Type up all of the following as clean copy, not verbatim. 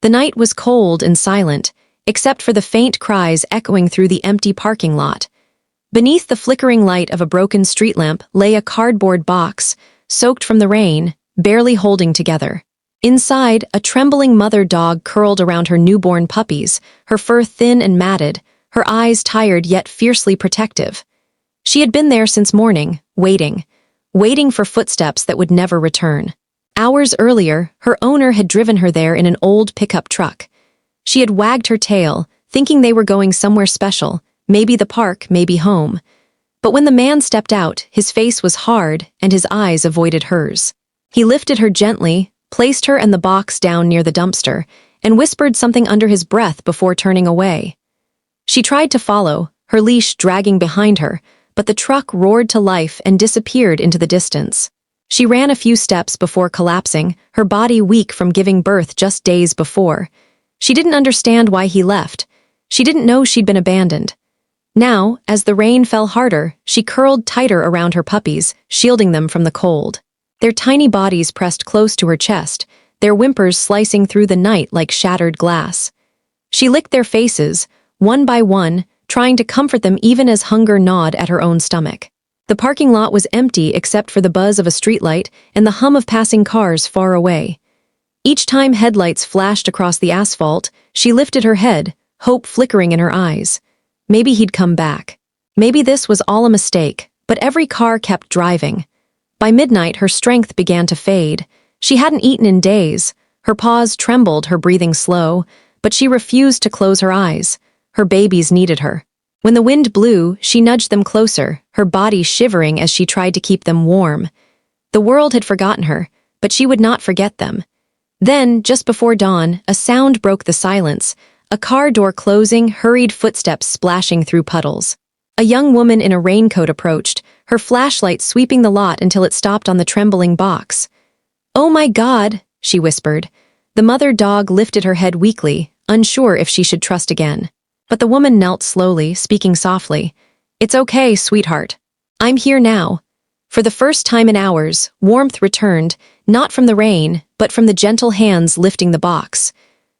The night was cold and silent, except for the faint cries echoing through the empty parking lot. Beneath the flickering light of a broken street lamp lay a cardboard box, soaked from the rain, barely holding together. Inside, a trembling mother dog curled around her newborn puppies, her fur thin and matted, her eyes tired yet fiercely protective. She had been there since morning, waiting for footsteps that would never return. Hours earlier, her owner had driven her there in an old pickup truck. She had wagged her tail, thinking they were going somewhere special, maybe the park, maybe home. But when the man stepped out, his face was hard and his eyes avoided hers. He lifted her gently, placed her and the box down near the dumpster, and whispered something under his breath before turning away. She tried to follow, her leash dragging behind her, but the truck roared to life and disappeared into the distance. She ran a few steps before collapsing, her body weak from giving birth just days before. She didn't understand why he left. She didn't know she'd been abandoned. Now, as the rain fell harder, she curled tighter around her puppies, shielding them from the cold. Their tiny bodies pressed close to her chest, their whimpers slicing through the night like shattered glass. She licked their faces, one by one, trying to comfort them even as hunger gnawed at her own stomach. The parking lot was empty except for the buzz of a streetlight and the hum of passing cars far away. Each time headlights flashed across the asphalt, she lifted her head, hope flickering in her eyes. Maybe he'd come back. Maybe this was all a mistake, but every car kept driving. By midnight, her strength began to fade. She hadn't eaten in days. Her paws trembled, her breathing slow, but she refused to close her eyes. Her babies needed her. When the wind blew, she nudged them closer, her body shivering as she tried to keep them warm. The world had forgotten her, but she would not forget them. Then, just before dawn, a sound broke the silence, a car door closing, hurried footsteps splashing through puddles. A young woman in a raincoat approached, her flashlight sweeping the lot until it stopped on the trembling box. "Oh my God," she whispered. The mother dog lifted her head weakly, unsure if she should trust again. But the woman knelt slowly, speaking softly. "It's okay, sweetheart. I'm here now." For the first time in hours, warmth returned, not from the rain, but from the gentle hands lifting the box.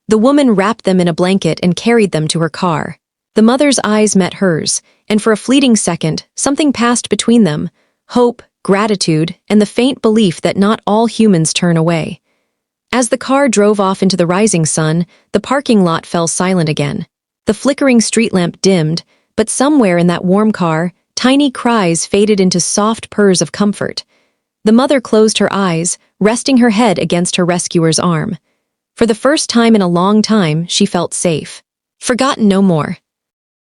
The woman wrapped them in a blanket and carried them to her car. The mother's eyes met hers, and for a fleeting second, something passed between them: hope, gratitude, and the faint belief that not all humans turn away. As the car drove off into the rising sun, the parking lot fell silent again. The flickering street lamp dimmed, but somewhere in that warm car, tiny cries faded into soft purrs of comfort. The mother closed her eyes, resting her head against her rescuer's arm. For the first time in a long time, she felt safe. Forgotten no more.